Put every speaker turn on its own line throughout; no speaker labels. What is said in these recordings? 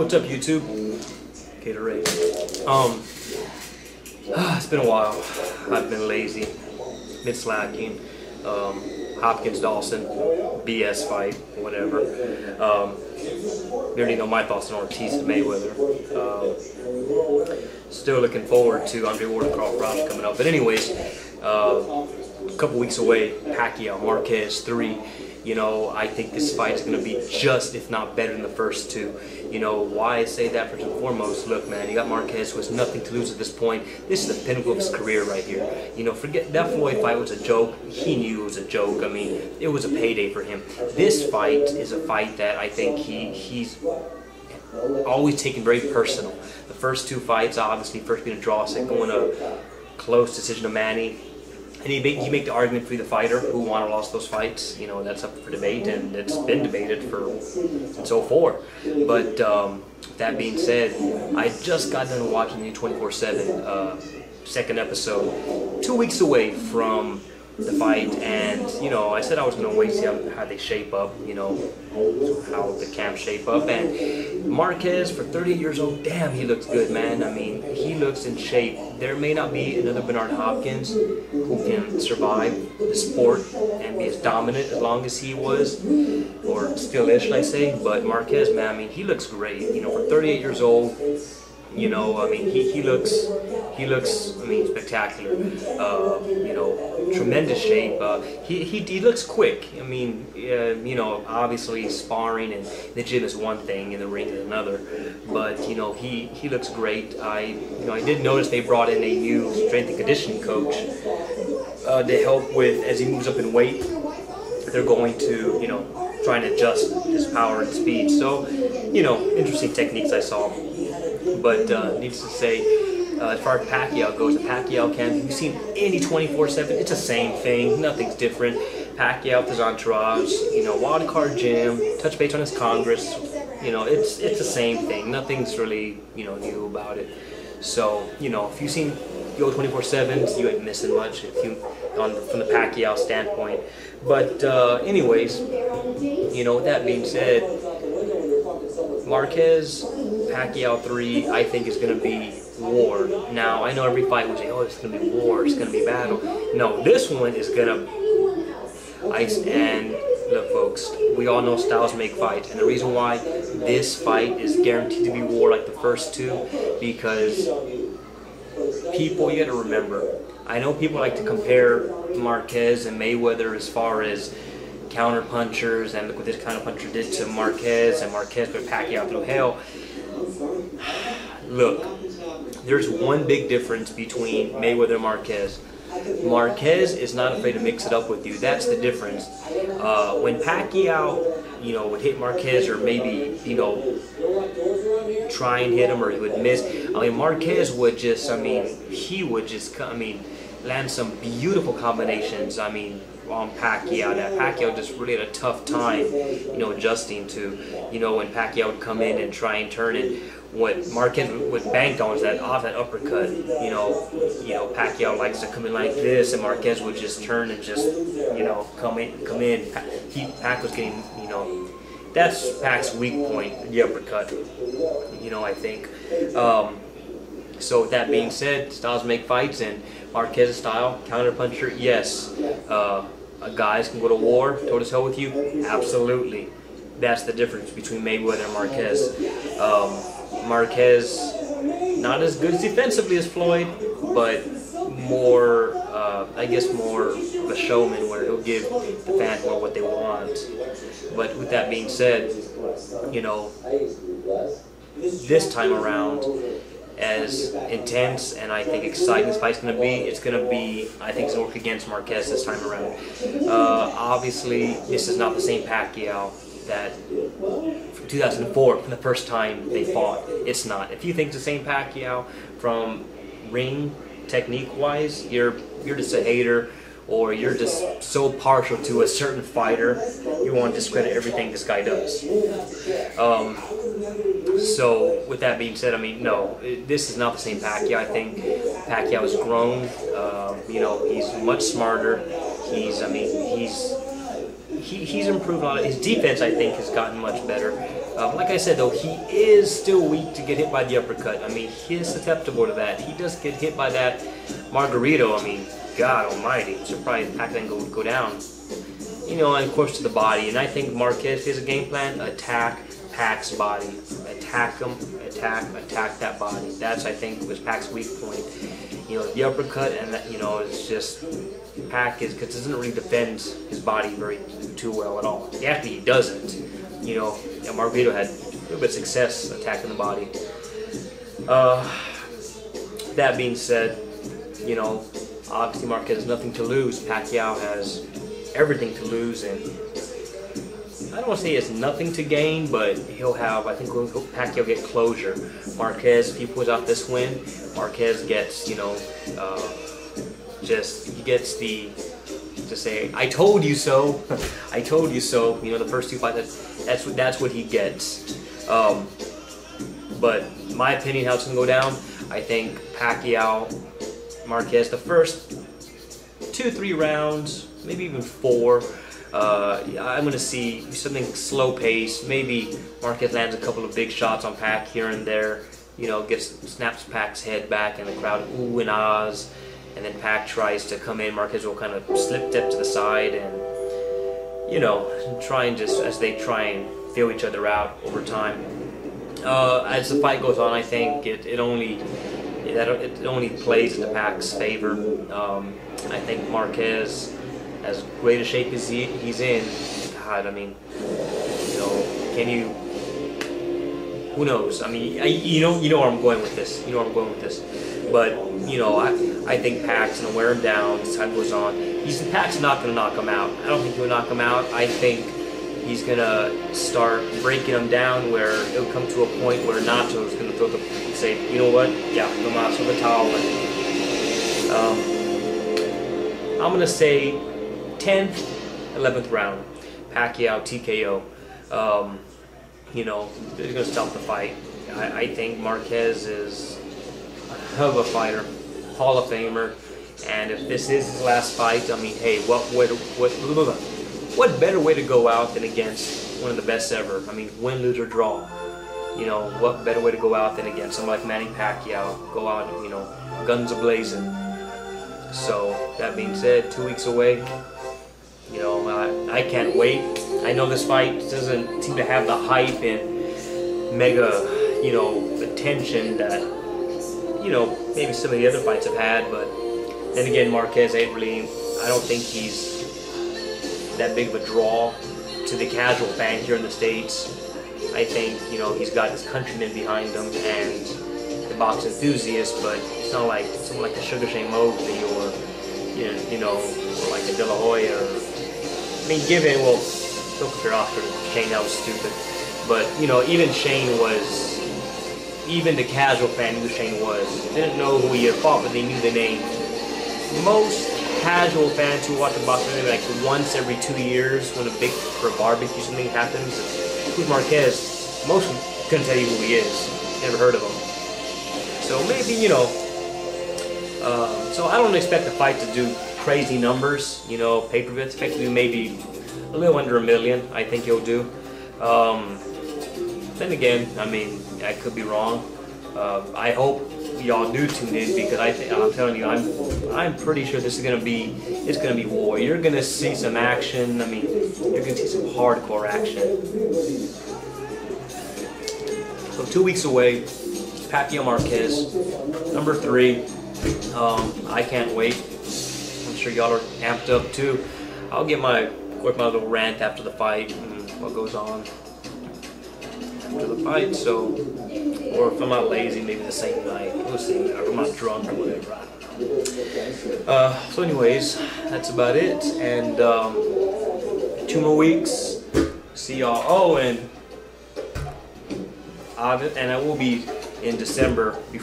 What's up, YouTube? Gatorade. It's been a while. I've been lazy, been slacking. Hopkins Dawson, BS fight, whatever. You already know my thoughts on Ortiz and Mayweather. Still looking forward to Andre Ward Carl Frost coming up. But anyways, a couple weeks away, Pacquiao, Marquez 3. You know, I think this fight is going to be just, if not better than the first two. You know, why I say that first and foremost, look, man, you got Marquez who has nothing to lose at this point. This is the pinnacle of his career right here. You know, forget that Floyd fight was a joke. He knew it was a joke. I mean, it was a payday for him. This fight is a fight that I think he's always taken very personal. The first two fights, obviously, first being a draw, second one a close decision to Manny. And you make the argument for the fighter who won or lost those fights. You know, that's up for debate, and it's been debated since '04. But that being said, I just got done watching the 24/7 second episode, 2 weeks away from the fight, and you know, I said I was going to wait to see how they shape up, you know, how the camps shape up. And Marquez, for 38 years old, damn, he looks good, man. I mean, he looks in shape. There may not be another Bernard Hopkins who can survive the sport and be as dominant as long as he was, or still is, should I say. But Marquez, man, I mean, he looks great. You know, for 38 years old, you know, I mean, he looks, I mean, spectacular. You know, tremendous shape. He looks quick. I mean, you know, obviously sparring and the gym is one thing, and the ring is another. But you know, he looks great. I did notice they brought in a new strength and conditioning coach to help with as he moves up in weight. They're going to, you know, try and adjust his power and speed. So, you know, interesting techniques I saw. But needless to say, as far as Pacquiao goes, the Pacquiao camp, you've seen any 24/7, it's the same thing, nothing's different. Pacquiao with his entourage, you know, wild card gym, touch base on his Congress, you know, it's the same thing. Nothing's really, you know, new about it. So, you know, if you've seen the old 24/7s, you ain't missing much from the Pacquiao standpoint. But anyways, you know, with that being said, Marquez, Pacquiao 3, I think is going to be war. Now, I know every fight would say, oh, it's going to be war, it's going to be battle. No, this one is going to... And look, folks, we all know styles make fights. And the reason why this fight is guaranteed to be war like the first two, because people, you got to remember, I know people like to compare Marquez and Mayweather as far as counter punchers, and look what this counter puncher did to Marquez, and Marquez put Pacquiao through hell. Look, there's one big difference between Mayweather and Marquez. Marquez is not afraid to mix it up with you. That's the difference. When Pacquiao, you know, would hit Marquez, or maybe, you know, try and hit him, or he would miss. I mean, Marquez would just, I mean, he would just, I mean, land some beautiful combinations. I mean, on Pacquiao, that Pacquiao just really had a tough time, you know, adjusting to, you know, when Pacquiao would come in and try and turn it. What Marquez would bank on was that uppercut. You know, Pacquiao likes to come in like this, and Marquez would just turn and just, you know, come in. Pac was getting, you know, that's Pac's weak point, the uppercut. You know, I think. So with that being said, styles make fights, and Marquez's style, counter puncher, yes. Guys can go to war, toe to toe with you, absolutely. That's the difference between Mayweather and Marquez. Marquez, not as good defensively as Floyd, but more, I guess, more of a showman, where he'll give the fans more what they want. But with that being said, you know, this time around, as intense and I think exciting this fight's going to be, it's going to be, I think it's going to work against Marquez this time around. Obviously, this is not the same Pacquiao that from 2004, from the first time they fought. It's not. If you think it's the same Pacquiao from ring technique-wise, you're just a hater, or you're just so partial to a certain fighter, you want to discredit everything this guy does. So, with that being said, I mean, no, this is not the same Pacquiao. I think Pacquiao has grown. You know, he's much smarter. He's improved a lot. His defense, I think, has gotten much better. Like I said though, he is still weak to get hit by the uppercut. I mean, he is susceptible to that. He does get hit by that Margarito. I mean, God almighty, I'm surprised Pac didn't go down. You know, and of course to the body. And I think Marquez has a game plan: attack Pac's body, attack him, attack that body. That's, I think, was Pac's weak point. You know, the uppercut, and that, you know, it's just Pac doesn't really defend his body too well at all. Actually, he doesn't. You know, and Margarito had a little bit of success attacking the body. That being said, you know, obviously Marquez has nothing to lose. Pacquiao has everything to lose, and I don't want to say he has nothing to gain, but he'll have, I think Pacquiao get closure. Marquez, if he pulls out this win, Marquez gets, you know, he gets to say, I told you so, I told you so. You know, the first two fights, that's what he gets. But in my opinion, how it's going to go down, I think Pacquiao, Marquez, the first 2-3 rounds, maybe even 4, I'm going to see something slow paced. Maybe Marquez lands a couple of big shots on Pac here and there. You know, snaps Pac's head back and the crowd ooh and ahs. And then Pac tries to come in. Marquez will kind of step to the side and, you know, try and as they try and feel each other out over time. As the fight goes on, I think it only plays into Pac's favor. I think Marquez, as great a shape as he's in, God, I mean, you know, who knows? I mean, you know where I'm going with this. You know where I'm going with this. But, you know, I think Pac's going to wear him down as time goes on. Pac's not going to knock him out. I don't think he'll knock him out. I think he's going to start breaking him down where it'll come to a point where Nacho's going to say, you know what? Yeah, I'm out of the towel. I'm going to say 10th, 11th round, Pacquiao TKO. You know, they're going to stop the fight. I think Marquez is a hell of a fighter, Hall of Famer, and if this is his last fight, I mean, hey, what better way to go out than against one of the best ever? I mean, win, lose, or draw. You know, what better way to go out than against someone like Manny Pacquiao? Go out, you know, guns a-blazing. So, that being said, 2 weeks away. You know, I can't wait. I know this fight doesn't seem to have the hype and mega, you know, attention that, you know, maybe some of the other fights have had, but then again, Marquez ain't really, I don't think he's that big of a draw to the casual fan here in the States. I think, you know, he's got his countrymen behind him and the box enthusiasts, but it's not like someone like a Sugar Shane Mosley or, you know, or like a De La Hoya or, I mean, well, don't compare Oscar to Shane, that was stupid. But, you know, even the casual fan knew who Shane was. Didn't know who he had fought, but they knew the name. Most casual fans who watch the boxing maybe like once every 2 years when a barbecue something happens, who's Marquez, most of them couldn't tell you who he is. Never heard of him. So maybe, you know, so I don't expect the fight to do crazy numbers, you know, pay-per-view. Expect to do maybe a little under $1 million, I think he'll do. Then again, I mean, I could be wrong. I hope y'all do tune in because I'm telling you, I'm pretty sure this is gonna be war. You're gonna see some action. I mean, you're gonna see some hardcore action. So 2 weeks away, Pacquiao Marquez, number 3. I can't wait. I'm sure y'all are amped up too. I'll get my little rant after the fight and what goes on after the fight. So, or if I'm not lazy, maybe the same night. We'll see. If I'm not drunk or whatever, I don't know. So anyways, that's about it. And 2 more weeks. See y'all. Oh, and I will be in December the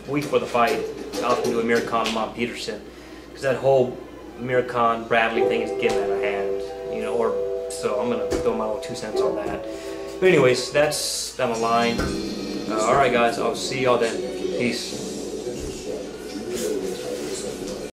week before the fight. I'll do Amir Khan and Mom Peterson, because that whole Amir Khan Bradley thing is getting out of hand, you know. So I'm gonna throw my little 2 cents on that. But anyways, that's down the line. All right, guys, I'll see y'all then. Peace.